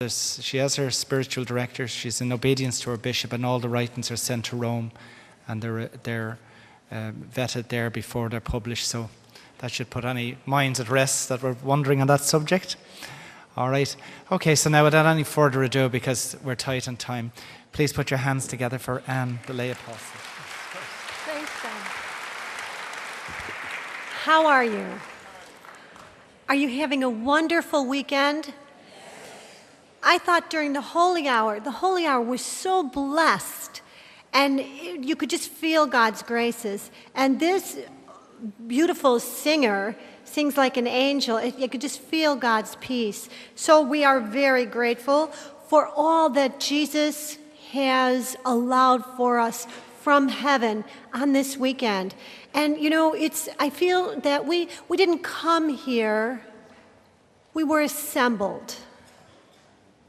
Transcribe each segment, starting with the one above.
She has her spiritual director. She's in obedience to her bishop, and all the writings are sent to Rome, and they're vetted there before they're published. So that should put any minds at rest that were wondering on that subject. All right. Okay, so now without any further ado, because we're tight on time, please put your hands together for Anne, the lay apostle. Thanks, Ben. How are you? Are you having a wonderful weekend? I thought during the Holy Hour was so blessed, and you could just feel God's graces. And this beautiful singer sings like an angel. You could just feel God's peace. So we are very grateful for all that Jesus has allowed for us from heaven on this weekend. And you know, I feel that we didn't come here, we were assembled.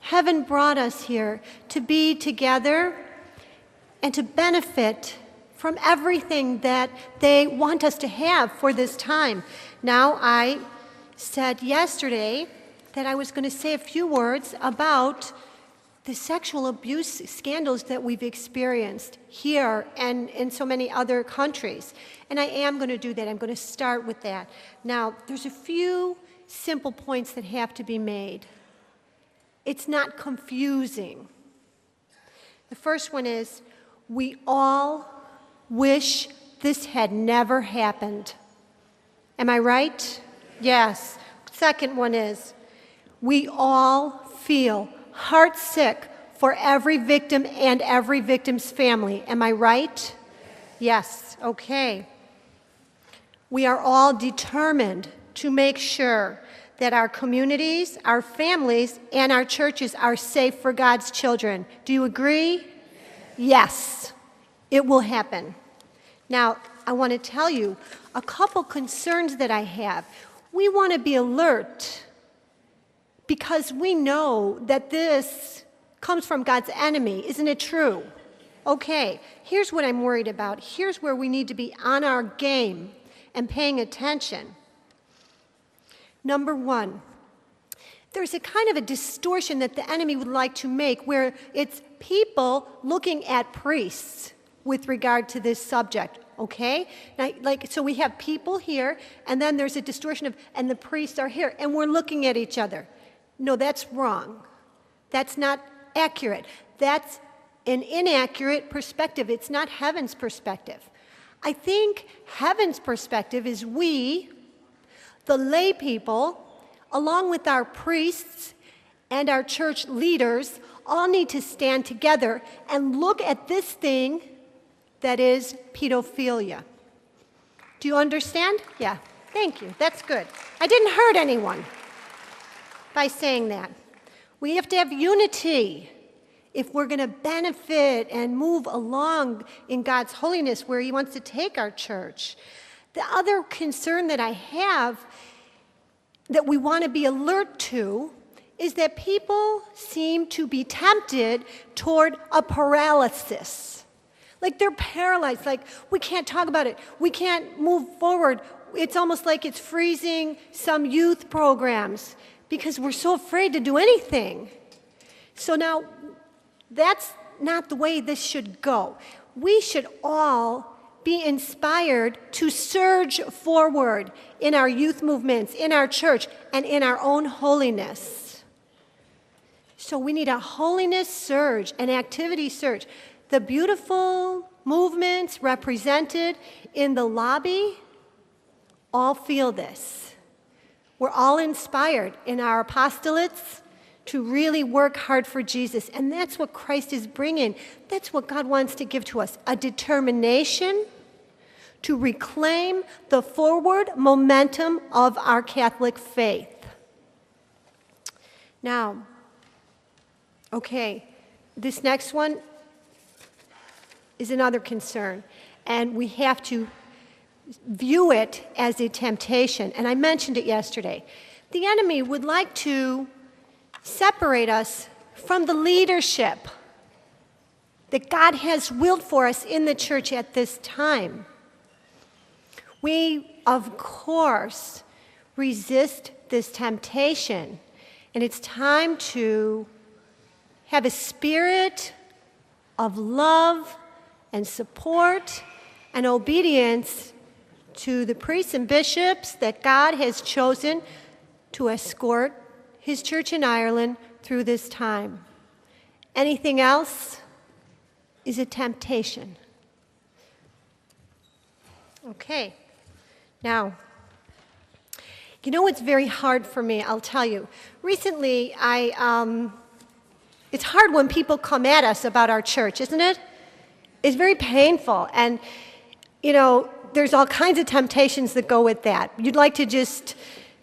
Heaven brought us here to be together and to benefit from everything that they want us to have for this time. Now, I said yesterday that I was going to say a few words about the sexual abuse scandals that we've experienced here and in so many other countries. And I am going to do that. I'm going to start with that. Now, there's a few simple points that have to be made. It's not confusing. The first one is, we all wish this had never happened. Am I right? Yes. Second one is, we all feel heartsick for every victim and every victim's family. Am I right? Yes. Okay. We are all determined to make sure that our communities, our families, and our churches are safe for God's children. Do you agree? Yes, it will happen. Now, I want to tell you a couple concerns that I have. We want to be alert because we know that this comes from God's enemy. Isn't it true? Okay, here's what I'm worried about. Here's where we need to be on our game and paying attention. Number one, there's a kind of a distortion that the enemy would like to make where it's people looking at priests with regard to this subject, okay? Now, so we have people here, and then there's a distortion of, and the priests are here, and we're looking at each other. No, that's wrong. That's not accurate. That's an inaccurate perspective. It's not heaven's perspective. I think heaven's perspective is we, the lay people, along with our priests and our church leaders, all need to stand together and look at this thing that is pedophilia. Do you understand? Yeah, thank you. That's good. I didn't hurt anyone by saying that. We have to have unity if we're going to benefit and move along in God's holiness where He wants to take our church. The other concern that I have that we want to be alert to is that people seem to be tempted toward a paralysis. Like they're paralyzed, like we can't talk about it, we can't move forward. It's almost like it's freezing some youth programs because we're so afraid to do anything. So now, that's not the way this should go. We should all be inspired to surge forward in our youth movements, in our church, and in our own holiness. So we need a holiness surge, an activity surge. The beautiful movements represented in the lobby all feel this. We're all inspired in our apostolates to really work hard for Jesus, and that's what Christ is bringing. That's what God wants to give to us, a determination to reclaim the forward momentum of our Catholic faith. Now, okay, this next one is another concern, and we have to view it as a temptation, and I mentioned it yesterday. The enemy would like to separate us from the leadership that God has willed for us in the church at this time. We, of course, resist this temptation, and it's time to have a spirit of love and support and obedience to the priests and bishops that God has chosen to escort his church in Ireland through this time. Anything else is a temptation. Okay. Now, you know what's very hard for me? I'll tell you. Recently, it's hard when people come at us about our church, isn't it? It's very painful. And, you know, there's all kinds of temptations that go with that. You'd like to just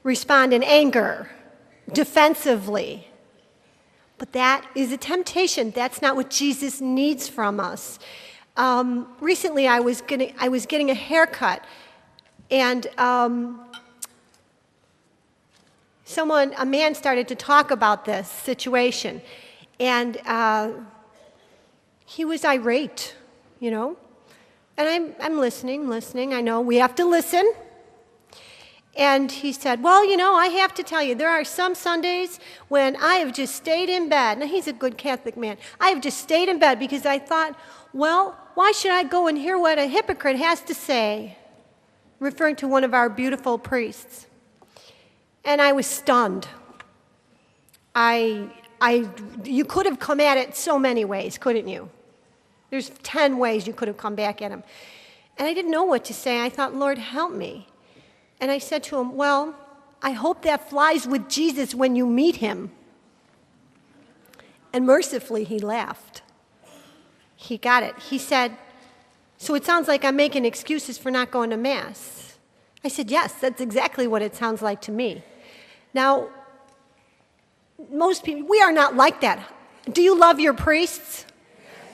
respond in anger, defensively. But that is a temptation. That's not what Jesus needs from us. Recently, I was getting a haircut, and a man started to talk about this situation, and he was irate, you know. And I'm listening. I know we have to listen. And he said, well, you know, I have to tell you, there are some Sundays when I have just stayed in bed. Now, he's a good Catholic man. I have just stayed in bed because I thought, well, why should I go and hear what a hypocrite has to say? Referring to one of our beautiful priests. And I was stunned. You could have come at it so many ways, couldn't you? There's 10 ways you could have come back at him. And I didn't know what to say. I thought, Lord, help me. And I said to him, well, I hope that flies with Jesus when you meet him. And mercifully, he laughed. He got it. He said, so it sounds like I'm making excuses for not going to Mass. I said, yes, that's exactly what it sounds like to me. Now, most people, we are not like that. Do you love your priests?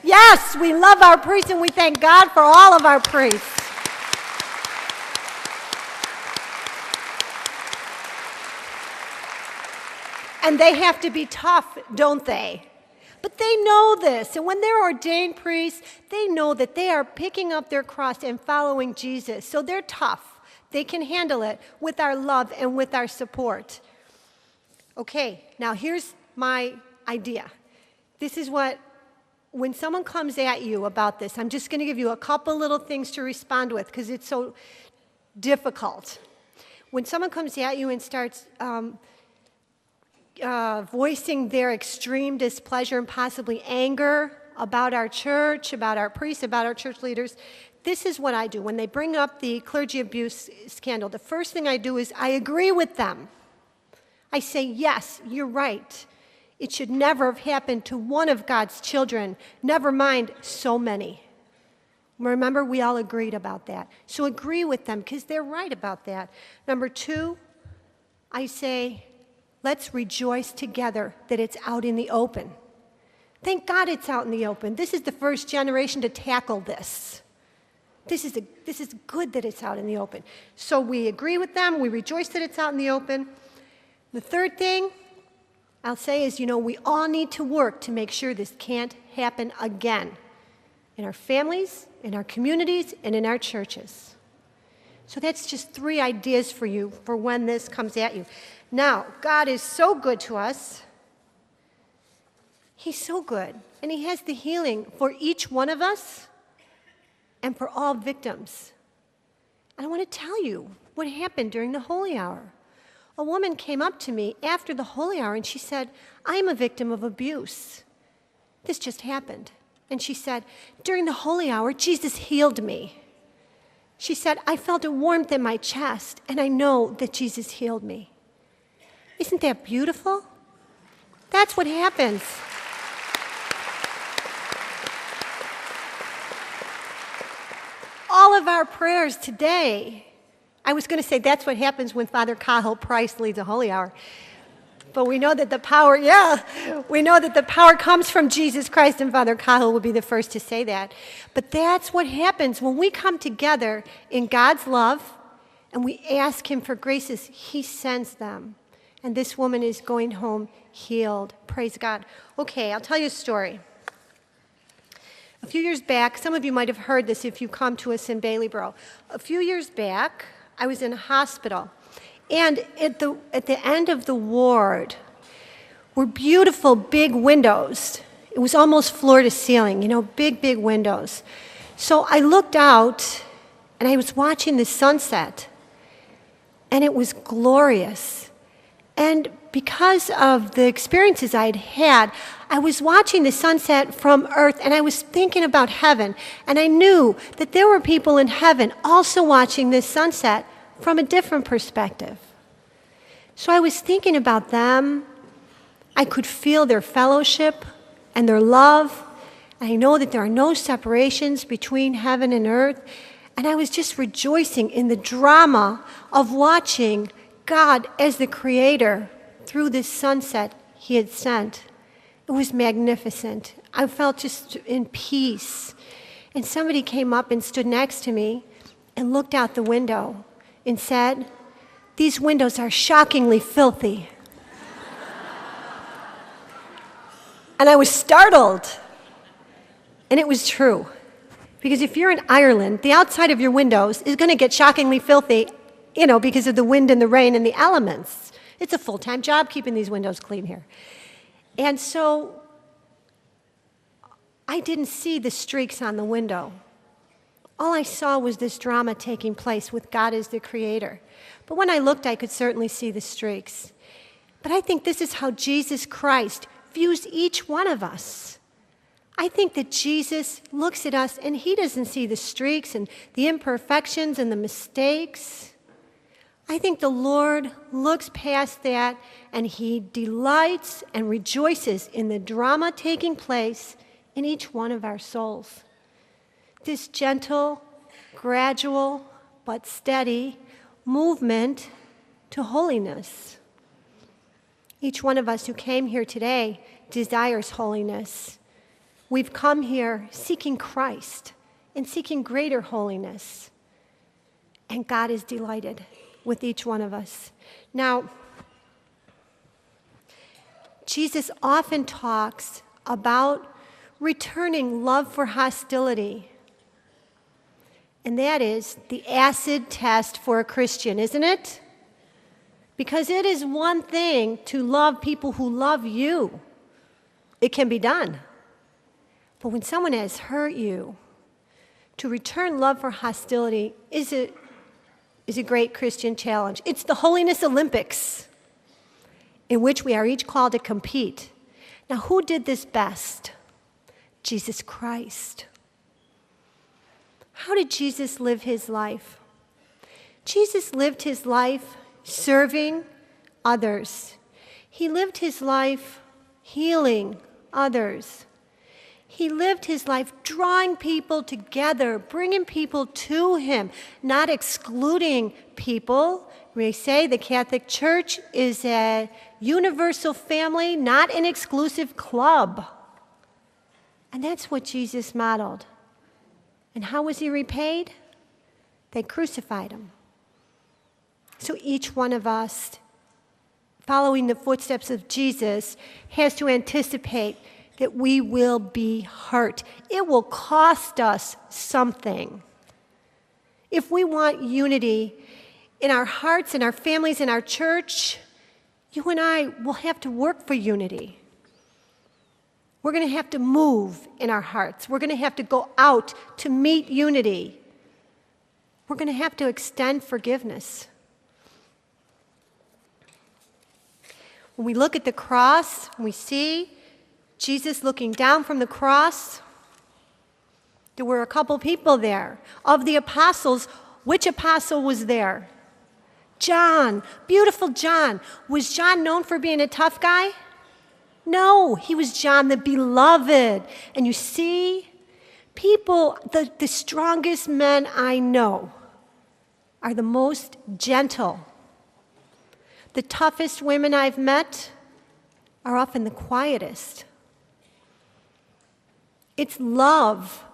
Yes, we love our priests, and we thank God for all of our priests. And they have to be tough, don't they? But they know this, and when they're ordained priests, they know that they are picking up their cross and following Jesus. So they're tough. They can handle it with our love and with our support. Okay, now here's my idea. This is what, when someone comes at you about this, I'm just going to give you a couple little things to respond with because it's so difficult. When someone comes at you and starts voicing their extreme displeasure and possibly anger about our church, about our priests, about our church leaders, this is what I do. When they bring up the clergy abuse scandal, the first thing I do is I agree with them. I say, yes, you're right. It should never have happened to one of God's children, never mind so many. Remember, we all agreed about that. So agree with them because they're right about that. Number two, I say, let's rejoice together that it's out in the open. Thank God it's out in the open. This is the first generation to tackle this. This is good that it's out in the open. So we agree with them. We rejoice that it's out in the open. The third thing I'll say is, we all need to work to make sure this can't happen again in our families, in our communities, and in our churches. So that's just 3 ideas for you for when this comes at you. Now, God is so good to us. He's so good. And he has the healing for each one of us and for all victims. And I want to tell you what happened during the Holy Hour. A woman came up to me after the Holy Hour and she said, I'm a victim of abuse. This just happened. And she said, during the Holy Hour, Jesus healed me. She said, I felt a warmth in my chest, and I know that Jesus healed me. Isn't that beautiful? That's what happens. All of our prayers today, I was going to say that's what happens when Father Cahill Price leads a Holy Hour. But we know that the power comes from Jesus Christ, and Father Cahill will be the first to say that. But that's what happens when we come together in God's love and we ask him for graces. He sends them. And this woman is going home healed. Praise God. Okay, I'll tell you a story. A few years back, some of you might have heard this if you come to us in Baileyborough. A few years back, I was in a hospital. And at the end of the ward were beautiful big windows. It was almost floor to ceiling, big, big windows. So I looked out and I was watching the sunset, and it was glorious. And because of the experiences I'd had, I was watching the sunset from earth, and I was thinking about heaven, and I knew that there were people in heaven also watching this sunset from a different perspective. So I was thinking about them. I could feel their fellowship and their love. I know that there are no separations between heaven and earth. And I was just rejoicing in the drama of watching God as the creator through this sunset he had sent. It was magnificent. I felt just in peace. And somebody came up and stood next to me and looked out the window and said, "These windows are shockingly filthy." And I was startled. And it was true. Because if you're in Ireland, the outside of your windows is going to get shockingly filthy, because of the wind and the rain and the elements. It's a full-time job keeping these windows clean here. And so I didn't see the streaks on the window. All I saw was this drama taking place with God as the creator. But when I looked, I could certainly see the streaks. But I think this is how Jesus Christ views each one of us. I think that Jesus looks at us and he doesn't see the streaks and the imperfections and the mistakes. I think the Lord looks past that and he delights and rejoices in the drama taking place in each one of our souls. This gentle, gradual, but steady movement to holiness. Each one of us who came here today desires holiness. We've come here seeking Christ and seeking greater holiness. And God is delighted with each one of us. Now, Jesus often talks about returning love for hostility. And that is the acid test for a Christian, isn't it? Because it is one thing to love people who love you. It can be done. But when someone has hurt you, to return love for hostility is a great Christian challenge. It's the Holiness Olympics in which we are each called to compete. Now, who did this best? Jesus Christ. How did Jesus live his life? Jesus lived his life serving others. He lived his life healing others. He lived his life drawing people together, bringing people to him, not excluding people. We say the Catholic Church is a universal family, not an exclusive club. And that's what Jesus modeled. And how was he repaid? They crucified him. So each one of us, following the footsteps of Jesus, has to anticipate that we will be hurt. It will cost us something. If we want unity in our hearts, in our families, in our church, you and I will have to work for unity. We're going to have to move in our hearts. We're going to have to go out to meet unity. We're going to have to extend forgiveness. When we look at the cross, we see Jesus looking down from the cross. There were a couple people there. Of the apostles, which apostle was there? John, beautiful John. Was John known for being a tough guy? No, he was John the beloved. And you see, people, the strongest men I know are the most gentle. The toughest women I've met are often the quietest. It's love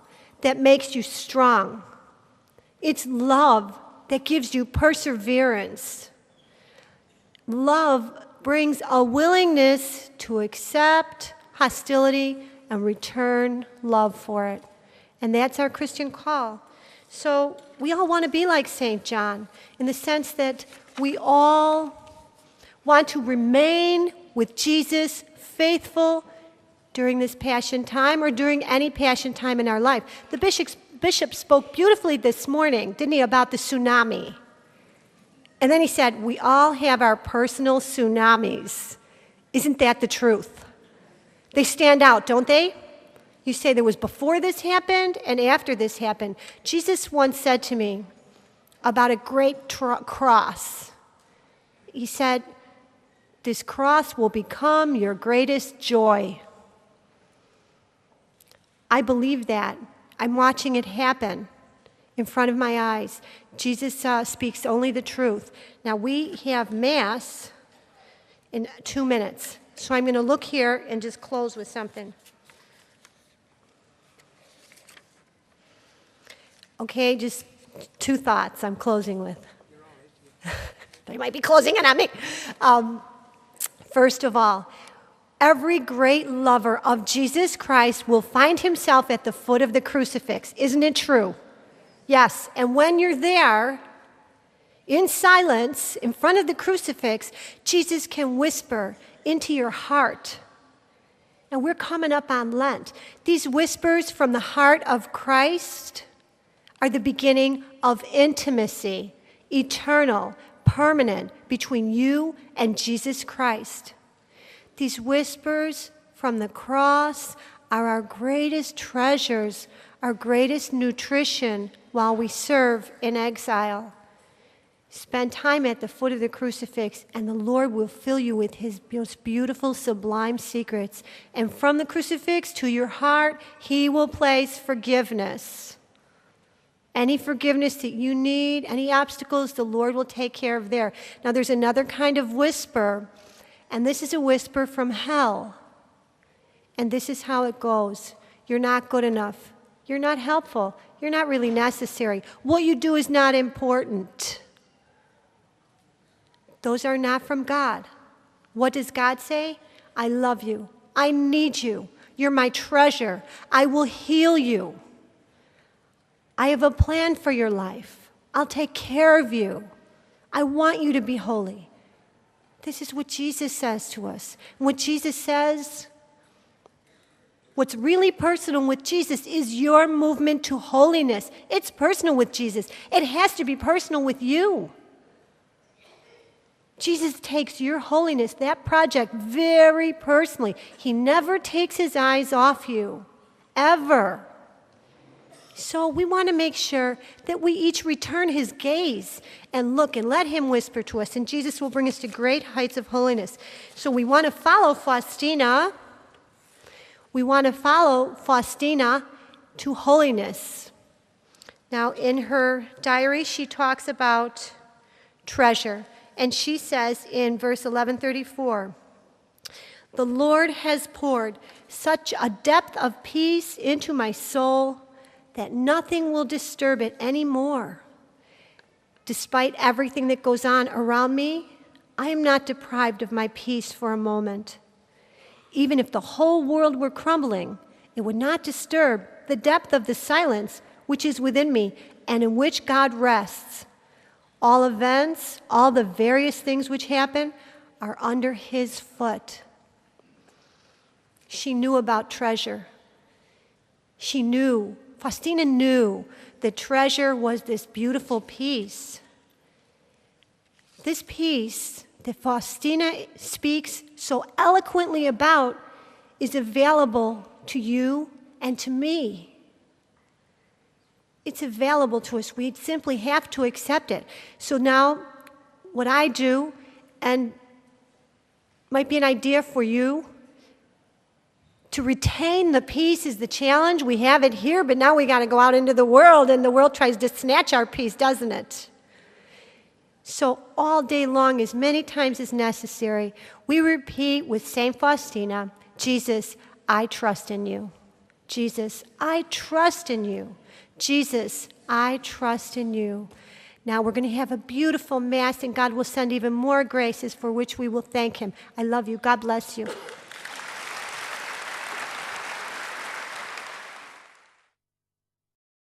that makes you strong. It's love that gives you perseverance. Love brings a willingness to accept hostility and return love for it. And that's our Christian call. So we all want to be like St. John in the sense that we all want to remain with Jesus, faithful during this Passion time or during any Passion time in our life. The bishop spoke beautifully this morning, didn't he, about the tsunami. And then he said, we all have our personal tsunamis. Isn't that the truth? They stand out, don't they? You say there was before this happened and after this happened. Jesus once said to me about a great cross. He said, this cross will become your greatest joy. I believe that. I'm watching it happen in front of my eyes. Jesus speaks only the truth. Now, we have Mass in 2 minutes. So I'm going to look here and just close with something. Okay, just 2 thoughts I'm closing with. They might be closing in on me. First of all, every great lover of Jesus Christ will find himself at the foot of the crucifix. Isn't it true? Yes, and when you're there, in silence, in front of the crucifix, Jesus can whisper into your heart. And we're coming up on Lent. These whispers from the heart of Christ are the beginning of intimacy, eternal, permanent, between you and Jesus Christ. These whispers from the cross are our greatest treasures, our greatest nutrition while we serve in exile. Spend time at the foot of the crucifix, and the Lord will fill you with his most beautiful, sublime secrets. And from the crucifix to your heart, he will place forgiveness. Any forgiveness that you need, any obstacles, the Lord will take care of there. Now, there's another kind of whisper, and this is a whisper from hell. And this is how it goes. You're not good enough. You're not helpful. You're not really necessary. What you do is not important. Those are not from God. What does God say? I love you. I need you. You're my treasure. I will heal you. I have a plan for your life. I'll take care of you. I want you to be holy. This is what Jesus says to us. And what Jesus says, what's really personal with Jesus is your movement to holiness. It's personal with Jesus. It has to be personal with you. Jesus takes your holiness, that project, very personally. He never takes his eyes off you, ever. So we want to make sure that we each return his gaze and look and let him whisper to us, and Jesus will bring us to great heights of holiness. So we want to follow Faustina. We want to follow Faustina to holiness. Now, in her diary, she talks about treasure. And she says in verse 1134, the Lord has poured such a depth of peace into my soul that nothing will disturb it anymore. Despite everything that goes on around me, I am not deprived of my peace for a moment. Even if the whole world were crumbling, it would not disturb the depth of the silence which is within me and in which God rests. All events, all the various things which happen are under his foot. She knew about treasure. Faustina knew that treasure was this beautiful peace. This peace that Faustina speaks so eloquently about is available to you and to me. It's available to us. We simply have to accept it. So now, what I do, and might be an idea for you, to retain the peace is the challenge. We have it here, but now we got to go out into the world, and the world tries to snatch our peace, doesn't it? So all day long, as many times as necessary, we repeat with St. Faustina, Jesus, I trust in you. Jesus, I trust in you. Jesus, I trust in you. Now we're going to have a beautiful Mass, and God will send even more graces for which we will thank him. I love you. God bless you.